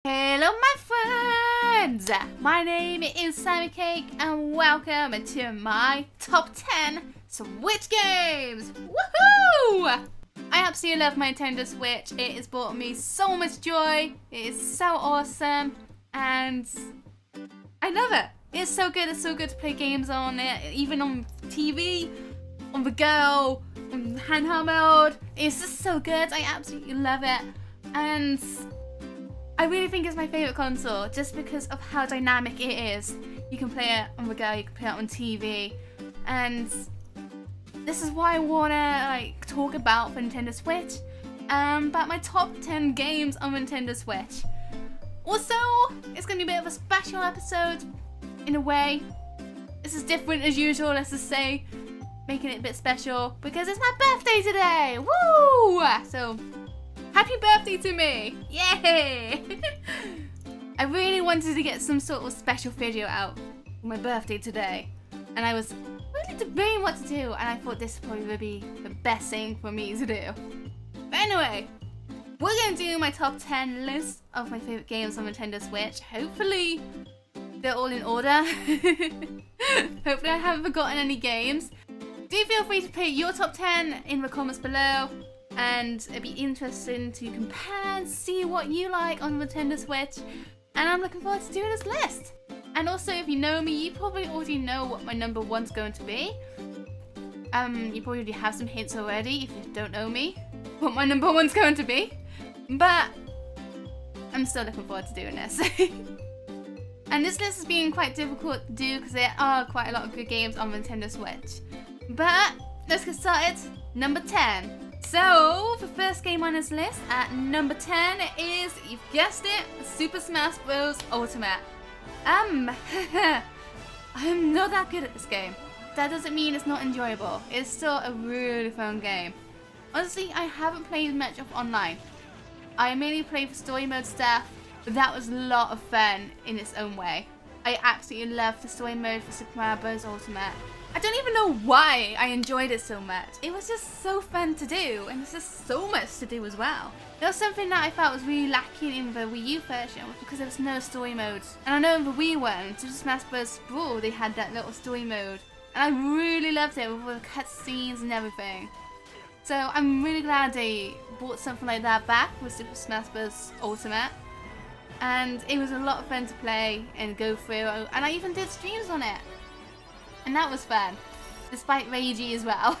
Hello my friends! My name is SammiCake and welcome to my top 10 Switch games! Woohoo! I absolutely love my Nintendo Switch. It has brought me so much joy. It is so awesome and I love it. It's so good to play games on it, even on TV, on the go, on handheld mode. It's just so good. I absolutely love it. And I really think it's my favourite console just because of how dynamic it is. You can play it on the go, you can play it on TV, and this is why I wanna talk about the Nintendo Switch, about my top 10 games on Nintendo Switch. Also, it's gonna be a bit of a special episode in a way. This is different as usual, let's just say, making it a bit special because it's my birthday today. Woo! So happy birthday to me! Yay! I really wanted to get some sort of special video out for my birthday today, and I was really debating what to do, and I thought this probably would be the best thing for me to do. But anyway, we're going to do my top 10 list of my favourite games on Nintendo Switch. Hopefully they're all in order. Hopefully I haven't forgotten any games. Do feel free to put your top 10 in the comments below. And it'd be interesting to compare and see what you like on the Nintendo Switch. And I'm looking forward to doing this list. And also, if you know me, you probably already know what my number one's going to be. You probably already have some hints already if you don't know me, what my number one's going to be. But I'm still looking forward to doing this. And this list has been quite difficult to do because there are quite a lot of good games on the Nintendo Switch. But let's get started. Number 10. So, the first game on this list at number 10 is, you've guessed it, Super Smash Bros. Ultimate. I'm not that good at this game. That doesn't mean it's not enjoyable. It's still a really fun game. Honestly, I haven't played much of online. I mainly play for story mode stuff, but that was a lot of fun in its own way. I absolutely love the story mode for Super Mario Bros. Ultimate. I don't even know why I enjoyed it so much. It was just so fun to do, and there's just so much to do as well. There was something that I felt was really lacking in the Wii U version because there was no story mode. And I know in the Wii one, Super Smash Bros. Brawl, they had that little story mode. And I really loved it with all the cutscenes and everything. So I'm really glad they brought something like that back with Super Smash Bros. Ultimate. And it was a lot of fun to play and go through, and I even did streams on it. And that was fun, despite ragey as well.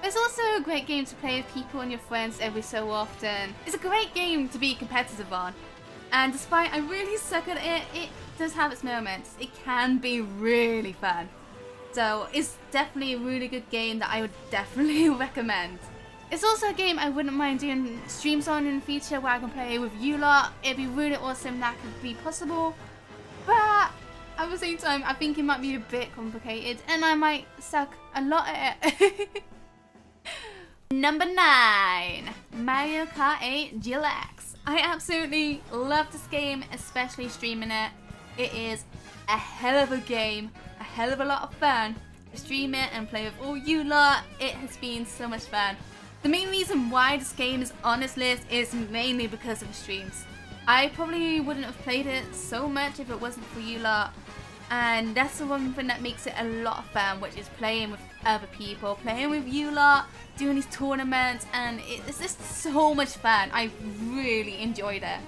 It's also a great game to play with people and your friends every so often. It's a great game to be competitive on. And despite I really suck at it, it does have its moments. It can be really fun. So it's definitely a really good game that I would definitely recommend. It's also a game I wouldn't mind doing streams on in the future where I can play with you lot. It'd be really awesome that could be possible. But at the same time, I think it might be a bit complicated and I might suck a lot at it. Number 9. Mario Kart 8 Deluxe. I absolutely love this game, especially streaming it. It is a hell of a game, a hell of a lot of fun to stream it and play with all you lot. It has been so much fun. The main reason why this game is on this list is mainly because of the streams. I probably wouldn't have played it so much if it wasn't for you lot. And that's the one thing that makes it a lot of fun, which is playing with other people, playing with you lot, doing these tournaments, and it's just so much fun. I really enjoyed it.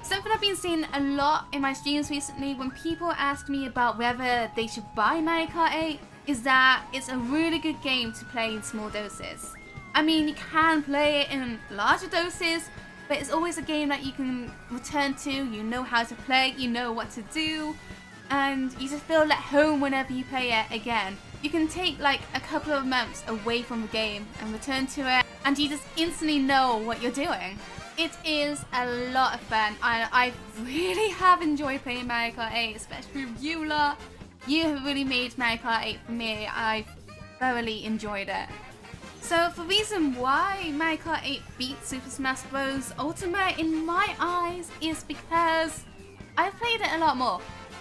Something I've been seeing a lot in my streams recently when people ask me about whether they should buy Mario Kart 8 is that it's a really good game to play in small doses. I mean, you can play it in larger doses, but it's always a game that you can return to, you know how to play, you know what to do, and you just feel at home whenever you play it again. You can take a couple of months away from the game and return to it, and you just instantly know what you're doing. It is a lot of fun, and I really have enjoyed playing Mario Kart 8, especially with you lot. You have really made Mario Kart 8 for me. I thoroughly enjoyed it. So the reason why Mario Kart 8 beats Super Smash Bros. Ultimate in my eyes is because I've played it a lot more.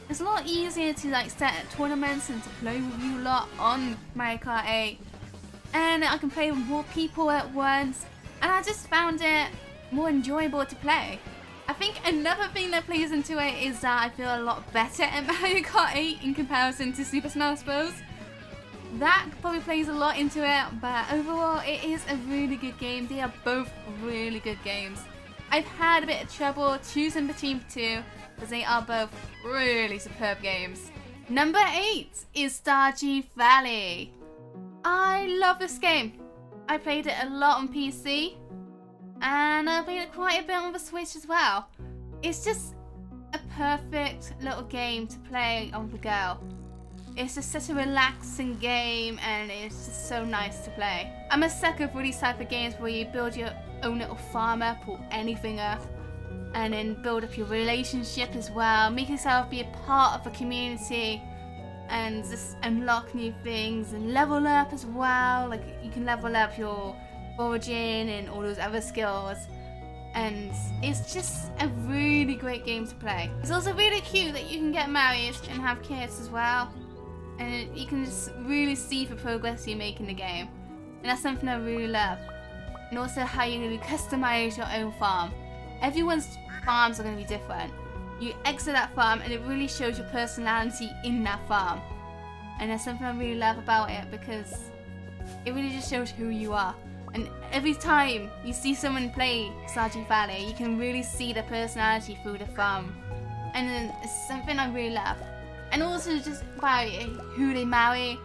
It's a lot easier to set tournaments and to play with you lot on Mario Kart 8. And I can play with more people at once. And I just found it more enjoyable to play. I think another thing that plays into it is that I feel a lot better at Mario Kart 8 in comparison to Super Smash Bros. That probably plays a lot into it, but overall it is a really good game. They are both really good games. I've had a bit of trouble choosing between the two because they are both really superb games. Number 8 is Stardew Valley. I love this game. I played it a lot on PC and I played it quite a bit on the Switch as well. It's just a perfect little game to play on the go. It's just such a relaxing game and it's just so nice to play. I'm a sucker for these type of games where you build your own little farm up or anything up and then build up your relationship as well. Make yourself be a part of a community and just unlock new things and level up as well. Like you can level up your foraging and all those other skills. And it's just a really great game to play. It's also really cute that you can get married and have kids as well. And you can just really see the progress you make in the game. And that's something I really love. And also how you can customize your own farm. Everyone's farms are going to be different. You exit that farm and it really shows your personality in that farm. And that's something I really love about it because it really just shows who you are. And every time you see someone play Stardew Valley, you can really see their personality through the farm. And then it's something I really love. And also just by who they marry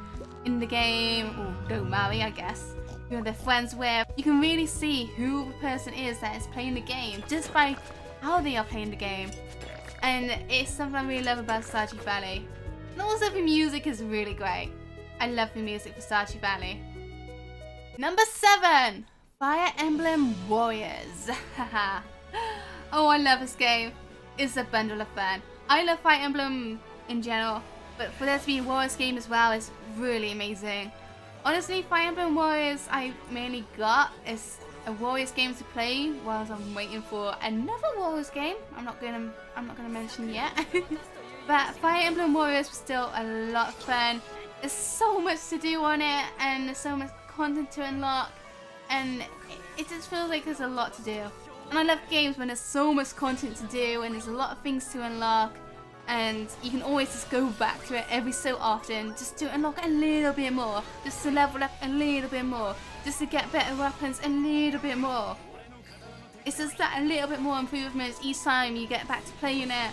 in the game, or don't marry I guess, who they're friends with. You can really see who the person is that is playing the game just by how they are playing the game. And it's something I really love about Stardew Valley. And also the music is really great. I love the music for Stardew Valley. Number 7, Fire Emblem Warriors. Oh, I love this game. It's a bundle of fun. I love Fire Emblem in general, but for there to be a Warriors game as well is really amazing. Honestly, Fire Emblem Warriors I mainly got is a Warriors game to play whilst I'm waiting for another Warriors game. I'm not gonna mention yet. But Fire Emblem Warriors was still a lot of fun. There's so much to do on it and there's so much content to unlock and it just feels like there's a lot to do. And I love games when there's so much content to do and there's a lot of things to unlock. And you can always just go back to it every so often just to unlock a little bit more, just to level up a little bit more, just to get better weapons a little bit more. It's just that a little bit more improvements each time you get back to playing it.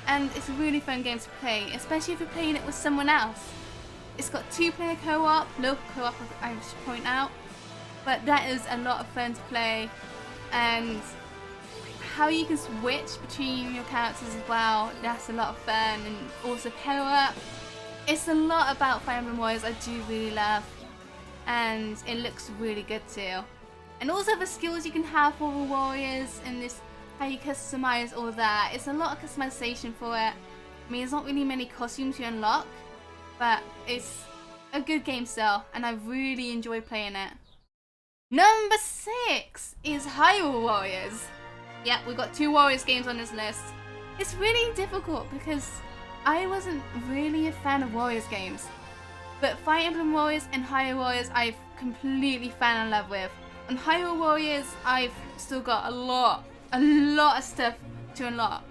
And it's a really fun game to play, especially if you're playing it with someone else. It's got 2-player co-op, local co-op I should point out, but that is a lot of fun to play. And how you can switch between your characters as well, that's a lot of fun. And also power up. It's a lot about Fire Emblem Warriors I do really love. And it looks really good too. And also the skills you can have for the warriors and this how you customize all that. It's a lot of customization for it. I mean, there's not really many costumes you unlock, but it's a good game still and I really enjoy playing it. Number 6 is Hyrule Warriors. Yeah, we've got 2 Warriors games on this list. It's really difficult because I wasn't really a fan of Warriors games. But Fire Emblem Warriors and Hyrule Warriors I've completely fallen in love with. On Hyrule Warriors I've still got a lot of stuff to unlock.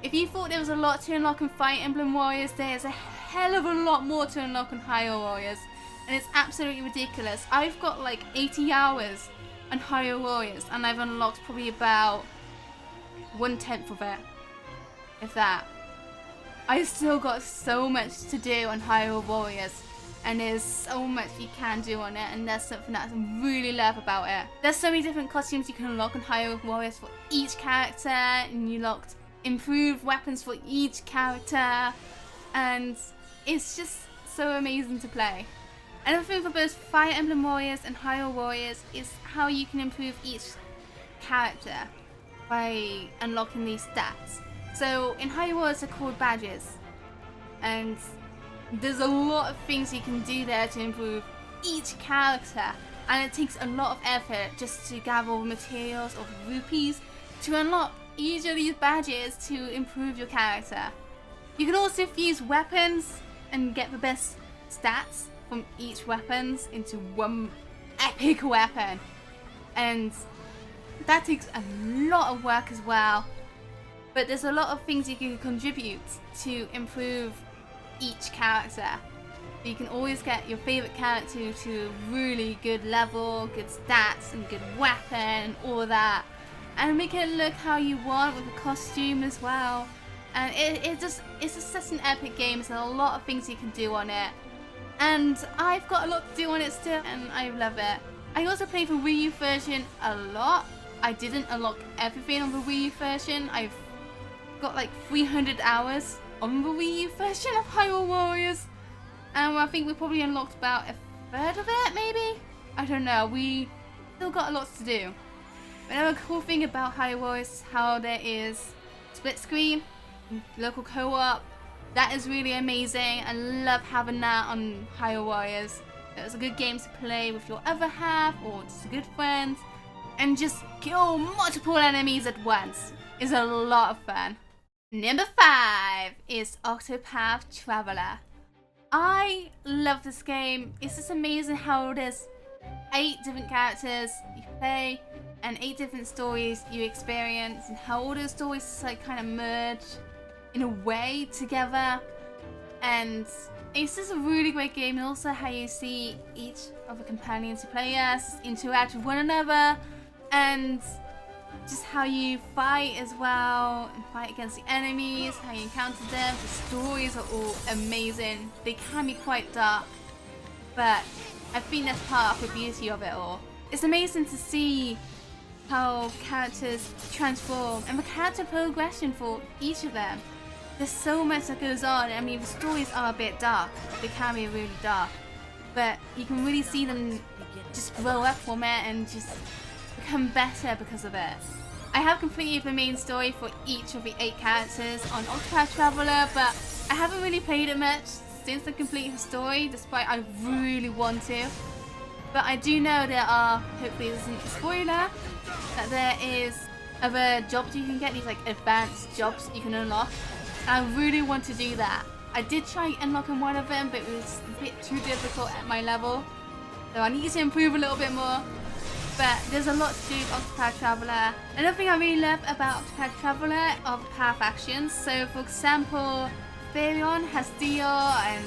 If you thought there was a lot to unlock in Fire Emblem Warriors, there's a hell of a lot more to unlock on Hyrule Warriors. And it's absolutely ridiculous. I've got like 80 hours on Hyrule Warriors and I've unlocked probably about 1/10 of it, if that. I still got so much to do on Hyrule Warriors and there's so much you can do on it and that's something that I really love about it. There's so many different costumes you can unlock on Hyrule Warriors for each character and you unlocked improved weapons for each character and it's just so amazing to play. Another thing for both Fire Emblem Warriors and Hyrule Warriors is how you can improve each character by unlocking these stats. So in Hyrule Warriors they're called badges and there's a lot of things you can do there to improve each character and it takes a lot of effort just to gather all the materials or rupees to unlock each of these badges to improve your character. You can also fuse weapons and get the best stats from each weapons into one epic weapon and that takes a lot of work as well but there's a lot of things you can contribute to improve each character. You can always get your favorite character to a really good level, good stats and good weapon and all that, and make it look how you want with a costume as well. And it's just such an epic game. There's a lot of things you can do on it, and I've got a lot to do on it still, and I love it. I also played the Wii U version a lot. I didn't unlock everything on the Wii U version. I've got like 300 hours on the Wii U version of Hyrule Warriors. And I think we probably unlocked about a third of it, maybe? I don't know, we still got a lot to do. Another cool thing about Hyrule Warriors is how there is split screen, local co-op. That is really amazing. I love having that on Hyrule Warriors. It's a good game to play with your other half or just a good friend. And just kill multiple enemies at once. It's a lot of fun. Number 5 is Octopath Traveler. I love this game. It's just amazing how there's 8 different characters you play and 8 different stories you experience, and how all those stories like kind of merge in a way together. And it's just a really great game, and also how you see each of the companions you play as interact with one another, and just how you fight as well, and fight against the enemies, how you encounter them. The stories are all amazing. They can be quite dark, but I think that's part of the beauty of it all. It's amazing to see how characters transform and the character progression for each of them. There's so much that goes on. I mean, the stories are a bit dark. They can be really dark, but you can really see them just grow up from it and just become better because of it. I have completed the main story for each of the 8 characters on Octopath Traveler, but I haven't really played it much since I completed the story, despite I really want to. But I do know there are, hopefully this isn't a spoiler, that there is other jobs you can get, these like advanced jobs you can unlock. And I really want to do that. I did try unlocking one of them, but it was a bit too difficult at my level. So I need to improve a little bit more. But there's a lot to do with Octopath Traveler. Another thing I really love about Octopath Traveler are the path actions. So for example, Therion has deal, and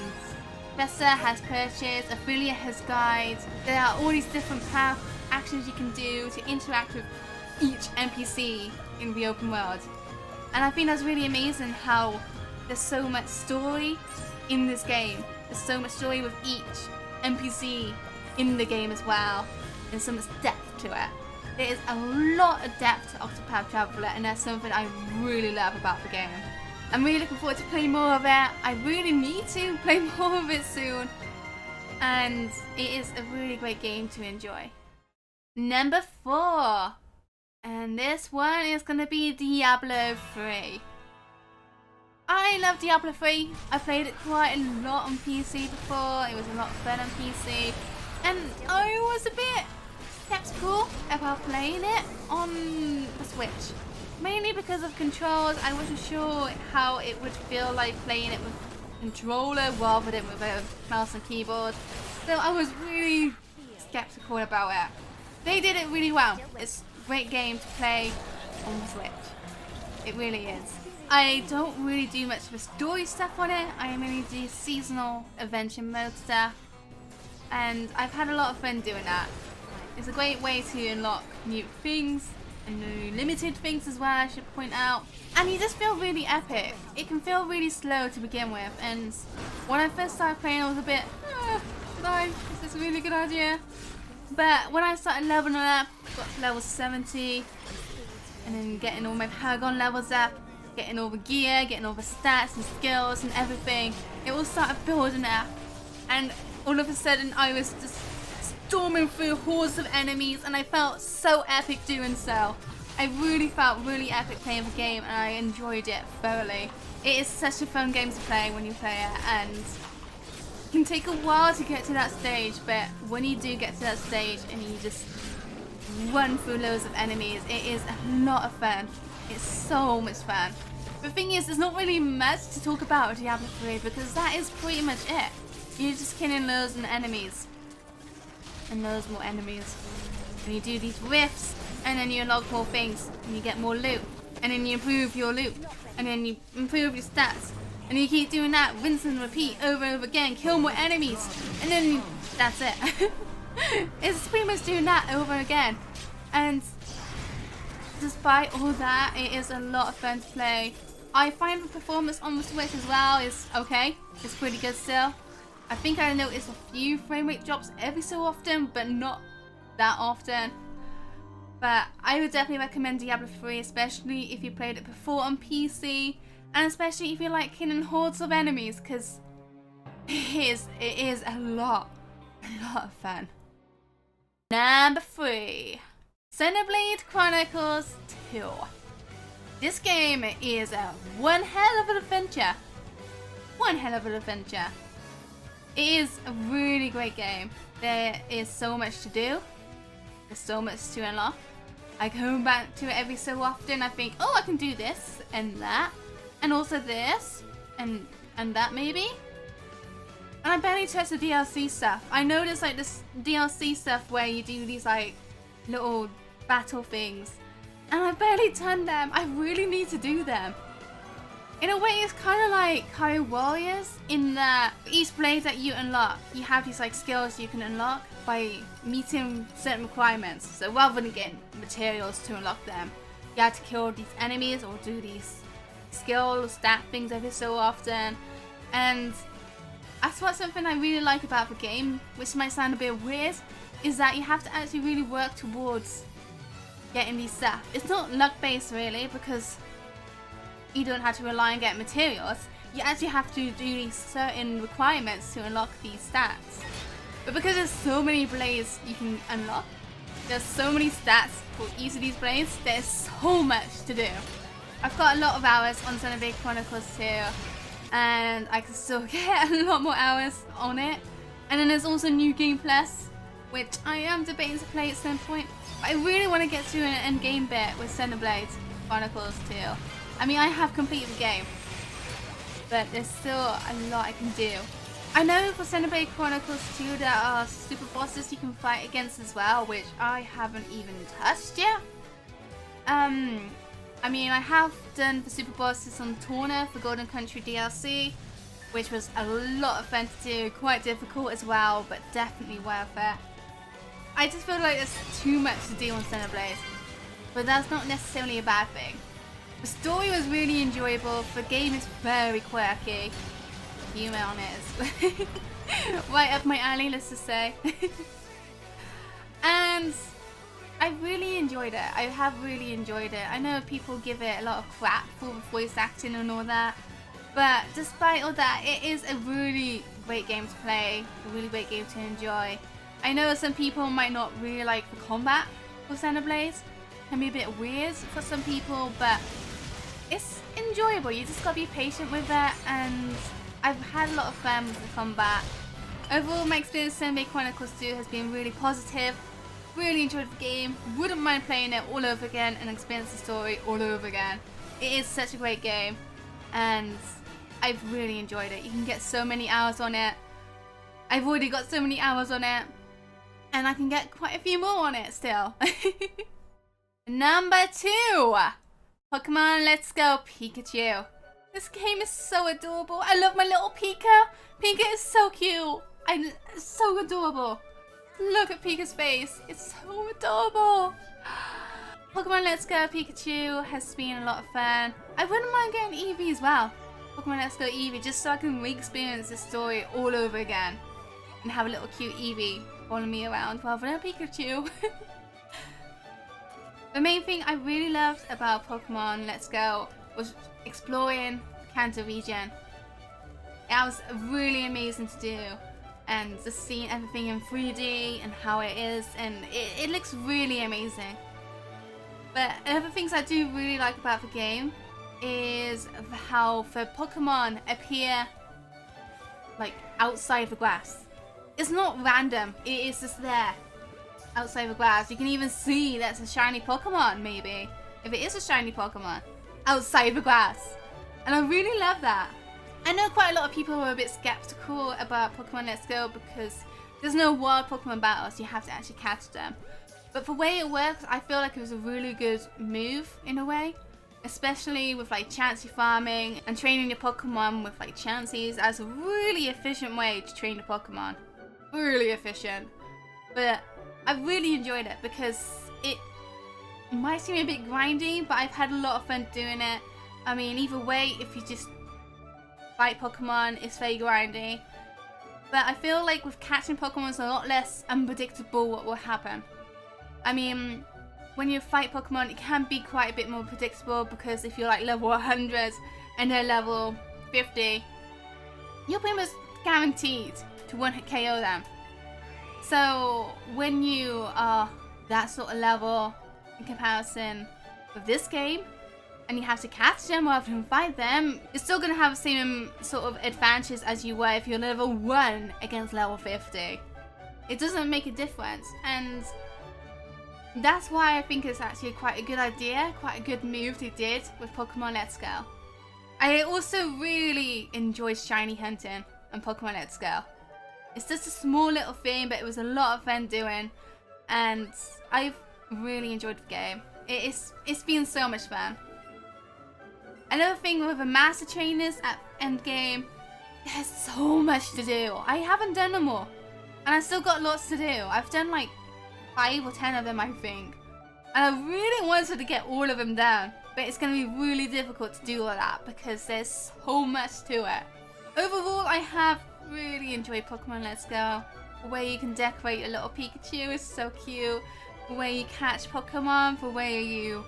Vesta has purchase, Ophelia has guide. There are all these different path actions you can do to interact with each NPC in the open world. And I think that's really amazing how there's so much story in this game. There's so much story with each NPC in the game as well. There's so much depth to it. There is a lot of depth to Octopath Traveler, and that's something I really love about the game. I'm really looking forward to playing more of it. I really need to play more of it soon. And it is a really great game to enjoy. Number 4. And this one is going to be Diablo 3. I love Diablo 3. I played it quite a lot on PC before. It was a lot of fun on PC. And I was a bit skeptical about playing it on the Switch. Mainly because of controls. I wasn't sure how it would feel like playing it with a controller rather than with a mouse and keyboard. So I was really skeptical about it. They did it really well. It's a great game to play on the Switch. It really is. I don't really do much of the story stuff on it. I mainly do seasonal adventure mode stuff. And I've had a lot of fun doing that. It's a great way to unlock new things and new limited things as well, I should point out. And you just feel really epic. It can feel really slow to begin with, and when I first started playing I was a bit, is this a really good idea? But when I started leveling up, got to level 70, and then getting all my Paragon levels up, getting all the gear, getting all the stats and skills and everything, it all started building up. And all of a sudden I was just storming through hordes of enemies, and I felt so epic doing so. I really felt really epic playing the game, and I enjoyed it thoroughly. It is such a fun game to play when you play it, and it can take a while to get to that stage, but when you do get to that stage and you just run through loads of enemies, it is a lot of fun. It's so much fun. The thing is, there's not really much to talk about with Diablo 3 because that is pretty much it. You're just killing loads of enemies. And loads more enemies. And you do these rifts, and then you unlock more things, and you get more loot. and then you improve your loot, and then you improve your stats, and you keep doing that, rinse and repeat over and over again, kill more enemies, and then that's it. It's pretty much doing that over again, and despite all that, it is a lot of fun to play. I find the performance on the Switch as well is okay. It's pretty good still. I think I noticed a few frame rate drops every so often, but not that often. But I would definitely recommend Diablo 3, especially if you played it before on PC, and especially if you like killing hordes of enemies, because it is a lot of fun. Number 3, Xenoblade Chronicles 2. This game is one hell of an adventure. One hell of an adventure. It is a really great game. There is so much to do. There's so much to unlock. I go back to it every so often. I think, oh, I can do this and that, and also this and that maybe. And I barely touch the DLC stuff. I know there's like this DLC stuff where you do these like little battle things, and I barely done them. I really need to do them. In a way, it's kind of like Hyrule Warriors in that each blade that you unlock, you have these like skills you can unlock by meeting certain requirements. So rather than getting materials to unlock them, you have to kill these enemies or do these skill stat things every so often. And that's what something I really like about the game, which might sound a bit weird, is that you have to actually really work towards getting these stats. It's not luck based really, because you don't have to rely on getting materials. You actually have to do these certain requirements to unlock these stats. But because there's so many blades you can unlock, there's so many stats for each of these blades, there's so much to do. I've got a lot of hours on Xenoblade Chronicles 2, and I can still get a lot more hours on it. And then there's also New Game Plus, which I am debating to play at some point. But I really want to get to an end game bit with Xenoblade Chronicles 2. I mean, I have completed the game, but there's still a lot I can do. I know for Xenoblade Chronicles 2 there are super bosses you can fight against as well, which I haven't even touched yet. I mean, I have done the super bosses on Torna for Golden Country DLC, which was a lot of fun to do, quite difficult as well, but definitely worth it. I just feel like there's too much to do on Xenoblade, but that's not necessarily a bad thing. The story was really enjoyable, the game is very quirky. The humor on it is right up my alley, let's just say. And I really enjoyed it. I have really enjoyed it. I know people give it a lot of crap for the voice acting and all that, but despite all that, it is a really great game to play, a really great game to enjoy. I know some people might not really like the combat for Xenoblade. It can be a bit weird for some people, but it's enjoyable. You just gotta be patient with it, and I've had a lot of fun with the combat. Overall, my experience with Xenoblade Chronicles 2 has been really positive. Really enjoyed the game. Wouldn't mind playing it all over again and experience the story all over again. It is such a great game, and I've really enjoyed it. You can get so many hours on it. I've already got so many hours on it, and I can get quite a few more on it still. Number 2. Pokemon Let's Go Pikachu. This game is so adorable. I love my little Pika. Pika is so cute. It's so adorable. Look at Pika's face. It's so adorable. Pokemon Let's Go Pikachu has been a lot of fun. I wouldn't mind getting Eevee as well. Pokemon Let's Go Eevee, just so I can re-experience the story all over again. And have a little cute Eevee following me around rather than Pikachu. The main thing I really loved about Pokemon Let's Go was exploring the Kanto region. That was really amazing to do, and just seeing everything in 3D and how it is, and it looks really amazing. But other things I do really like about the game is how the Pokemon appear like outside the grass. It's not random, it is just there. Outside the grass. You can even see that's a shiny Pokemon, maybe. If it is a shiny Pokemon. Outside the grass. And I really love that. I know quite a lot of people are a bit skeptical about Pokemon Let's Go because there's no wild Pokemon battles. You have to actually catch them. But the way it works, I feel like it was a really good move in a way. especially with like chancy farming and training your Pokemon with like chances as a really efficient way to train the Pokemon. Really efficient. But I really enjoyed it because it might seem a bit grindy, but I've had a lot of fun doing it. I mean, either way, if you just fight Pokemon, it's very grindy. But I feel like with catching Pokemon, it's a lot less unpredictable what will happen. I mean, when you fight Pokemon, it can be quite a bit more predictable because if you're like level 100 and they're level 50, you're pretty much guaranteed to one-hit KO them. So when you are that sort of level in comparison with this game, and you have to catch them rather than fight them, you're still going to have the same sort of advantages as you were if you're level 1 against level 50. It doesn't make a difference, and that's why I think it's actually quite a good idea, quite a good move they did with Pokemon Let's Go. I also really enjoyed shiny hunting on Pokemon Let's Go. It's just a small little thing, but it was a lot of fun doing, and I've really enjoyed the game. It's been so much fun. Another thing with the Master Trainers at endgame, there's so much to do. I haven't done them all, and I've still got lots to do. I've done like 5 or 10 of them, I think. And I really wanted to get all of them down, but it's going to be really difficult to do all that because there's so much to it. Overall, I have really enjoyed Pokemon Let's Go. The way you can decorate your little Pikachu is so cute. The way you catch Pokemon, the way you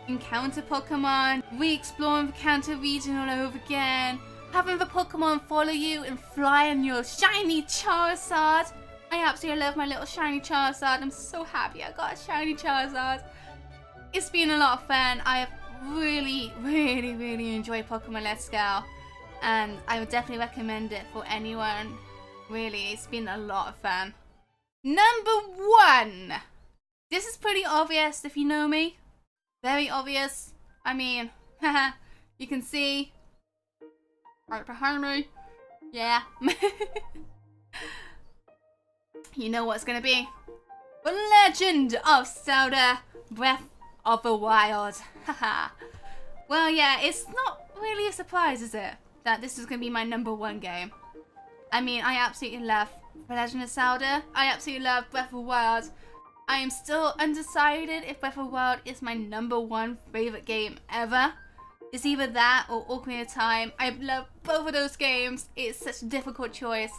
encounter Pokemon, re-exploring the Kanto region all over again, having the Pokemon follow you and fly on your shiny Charizard. I absolutely love my little shiny Charizard. I'm so happy I got a shiny Charizard. It's been a lot of fun. I have really enjoyed Pokemon Let's Go, and I would definitely recommend it for anyone. Really, it's been a lot of fun. Number 1. This is pretty obvious if you know me. Very obvious. I mean, haha, you can see right behind me. Yeah. You know what it's gonna be. The Legend of Zelda Breath of the Wild. Haha. Well, yeah, it's not really a surprise, is it, that this is gonna be my number 1 game. I mean, I absolutely love The Legend of Zelda. I absolutely love Breath of the Wild. I am still undecided if Breath of the Wild is my number 1 favorite game ever. It's either that or Ocarina of Time. I love both of those games. It's such a difficult choice.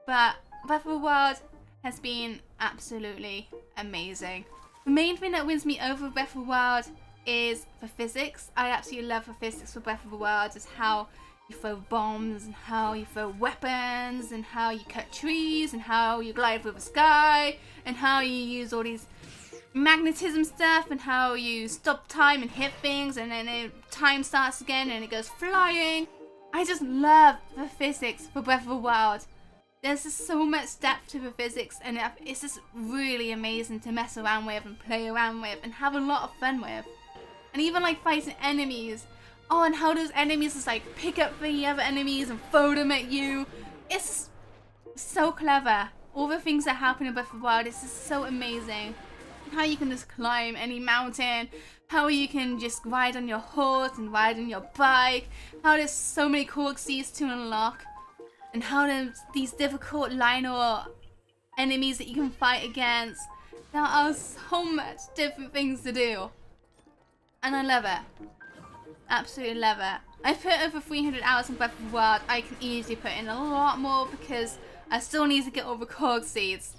But Breath of the Wild has been absolutely amazing. The main thing that wins me over Breath of the Wild is the physics. I absolutely love the physics for Breath of the Wild. It's how you throw bombs and how you throw weapons and how you cut trees and how you glide through the sky and how you use all these magnetism stuff and how you stop time and hit things and then time starts again and it goes flying. I just love the physics for Breath of the Wild. There's just so much depth to the physics, and it's just really amazing to mess around with and play around with and have a lot of fun with. And even like fighting enemies. Oh, and how those enemies just like pick up the other enemies and throw them at you. It's so clever. All the things that happen in Breath of the Wild, it's just so amazing. How you can just climb any mountain, how you can just ride on your horse and ride on your bike, how there's so many corksies to unlock, and how there's these difficult Lionel enemies that you can fight against. There are so much different things to do, and I love it. Absolutely love it. I put over 300 hours in Breath of the Wild. I can easily put in a lot more because I still need to get all the corksies,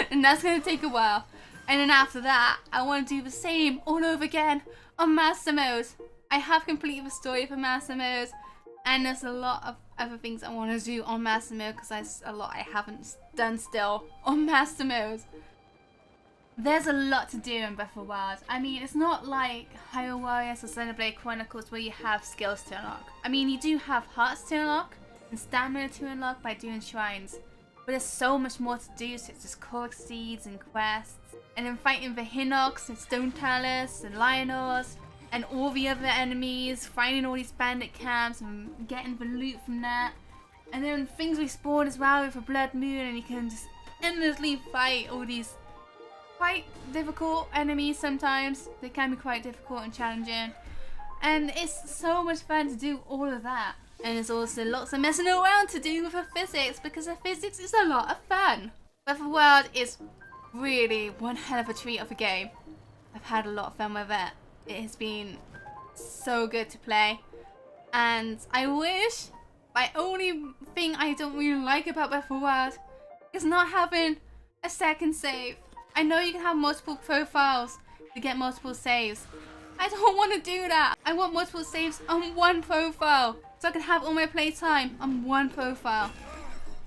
and that's going to take a while. And then after that, I want to do the same all over again on Master Mode. I have completed the story for Master Mode, and there's a lot of other things I want to do on Master Mode because there's a lot I haven't done still on Master Mode. There's a lot to do in Breath of the Wild. I mean, it's not like Hyrule Warriors or Xenoblade Chronicles where you have skills to unlock. I mean, you do have hearts to unlock and stamina to unlock by doing shrines. But there's so much more to do, such as Korok Seeds and quests. And then fighting the Hinox and Stone Talus and Lionels and all the other enemies, finding all these bandit camps and getting the loot from that. And then things respawn as well with a Blood Moon, and you can just endlessly fight all these quite difficult enemies sometimes. They can be quite difficult and challenging. And it's so much fun to do all of that. And there's also lots of messing around to do with the physics, because the physics is a lot of fun. Breath of the Wild is really one hell of a treat of a game. I've had a lot of fun with it. It has been so good to play. And I wish, my only thing I don't really like about Breath of the Wild is not having a second save. I know you can have multiple profiles to get multiple saves. I don't want to do that. I want multiple saves on one profile, so I can have all my playtime on one profile.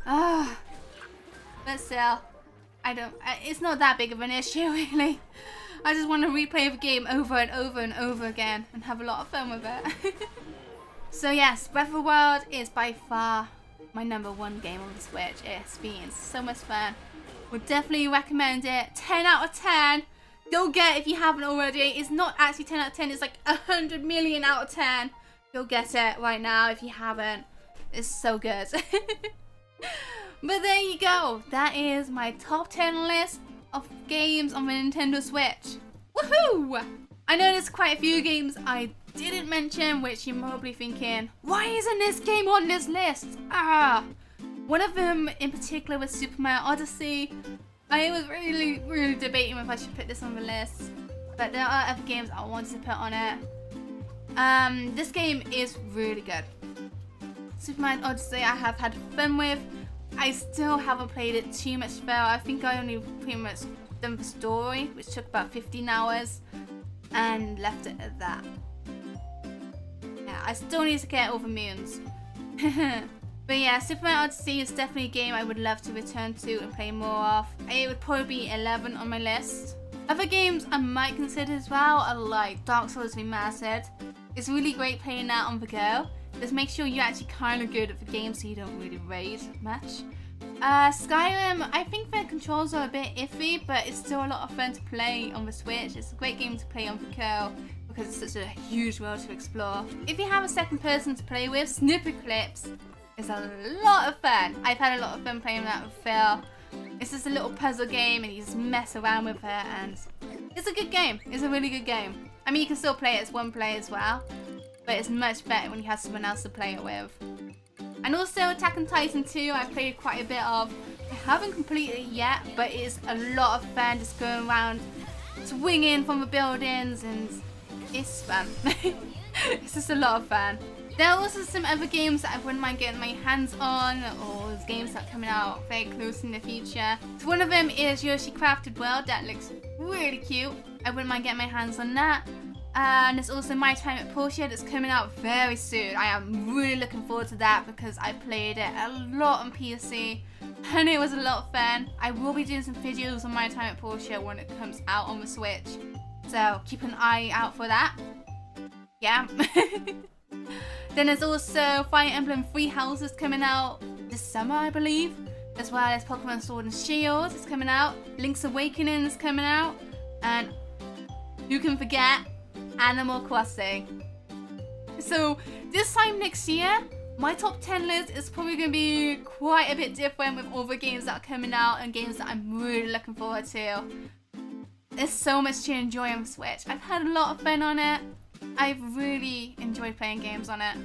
But still, it's not that big of an issue really. I just want to replay the game over and over and over again and have a lot of fun with it. So yes, Breath of the Wild is by far my #1 game on the Switch. It's been so much fun. Would definitely recommend it. 10 out of 10. Go get it if you haven't already. It's not actually 10 out of 10. It's like 100 million out of 10. Go get it right now if you haven't. It's so good. But there you go. That is my top 10 list of games on the Nintendo Switch. Woohoo! I know there's quite a few games I didn't mention, which you're probably thinking, why isn't this game on this list? One of them in particular was Super Mario Odyssey. I was really debating if I should put this on the list, but there are other games I wanted to put on it. This game is really good. Super Mario Odyssey I have had fun with. I still haven't played it too much though. I think I only pretty much done the story, which took about 15 hours, and left it at that. Yeah, I still need to get all the moons. But yeah, Super Mario Odyssey is definitely a game I would love to return to and play more of. It would probably be 11 on my list. Other games I might consider as well are like Dark Souls Remastered. It's really great playing that on the go. Just make sure you're actually kind of good at the game so you don't really raid much. Skyrim, I think the controls are a bit iffy, but it's still a lot of fun to play on the Switch. It's a great game to play on the go because it's such a huge world to explore. If you have a second person to play with, Snippet Clips is a lot of fun. I've had a lot of fun playing that with Phil. It's just a little puzzle game and you just mess around with it, and it's a good game. It's a really good game. I mean, you can still play it as one player as well, but it's much better when you have someone else to play it with. And also Attack on Titan 2, I've played quite a bit of. I haven't completed it yet, but it is a lot of fun just going around swinging from the buildings, and it's fun. It's just a lot of fun. There are also some other games that I wouldn't mind getting my hands on, or games that are coming out very close in the future. So one of them is Yoshi Crafted World. That looks really cute. I wouldn't mind getting my hands on that. And there's also My Time at Portia that's coming out very soon. I am really looking forward to that because I played it a lot on PC and it was a lot of fun. I will be doing some videos on My Time at Portia when it comes out on the Switch, so keep an eye out for that. Yeah. Then there's also Fire Emblem Three Houses coming out this summer, I believe, as well as Pokemon Sword and Shield is coming out. Link's Awakening is coming out, and who can forget Animal Crossing. So this time next year, my top 10 list is probably going to be quite a bit different with all the games that are coming out and games that I'm really looking forward to. There's so much to enjoy on the Switch. I've had a lot of fun on it. I've really enjoyed playing games on it.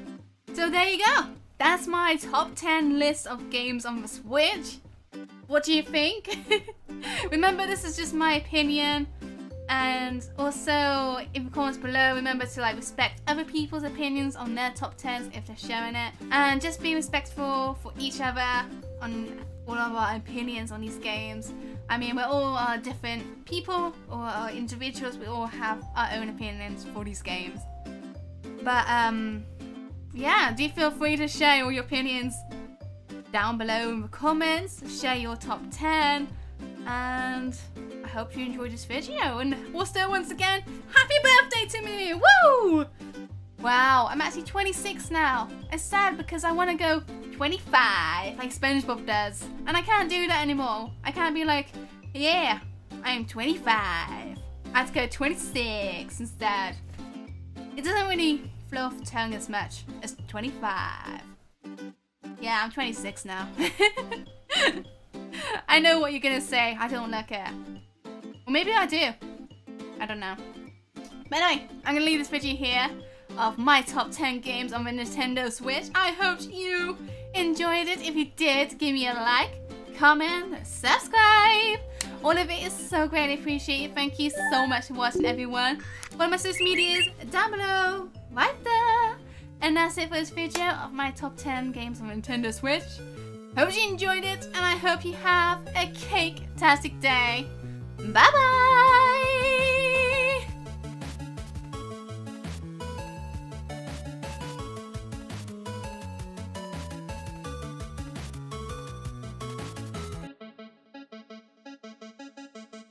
So there you go. That's my top 10 list of games on the Switch. What do you think? Remember, this is just my opinion. And also, in the comments below, remember to respect other people's opinions on their top 10s if they're sharing it. And just be respectful for each other on all of our opinions on these games. I mean, we're all different people or individuals. We all have our own opinions for these games. But yeah, do feel free to share all your opinions down below in the comments. Share your top 10. And I hope you enjoyed this video. And also, once again, happy birthday to me! Woo! Wow, I'm actually 26 now. It's sad because I want to go 25 like SpongeBob does. And I can't do that anymore. I can't be like, yeah, I'm 25. I have to go 26 instead. It doesn't really flow off the tongue as much as 25. Yeah, I'm 26 now. I know what you're gonna say. I don't like it. Well, Or maybe I do. I don't know. But anyway, I'm gonna leave this video here of my top 10 games on the Nintendo Switch. I hope you enjoyed it. If you did, give me a like, comment, subscribe. All of it is so greatly appreciated. Thank you so much for watching, everyone. Follow my social medias down below, right there. And that's it for this video of my top 10 games on Nintendo Switch. Hope you enjoyed it, and I hope you have a cake-tastic day. Bye-bye!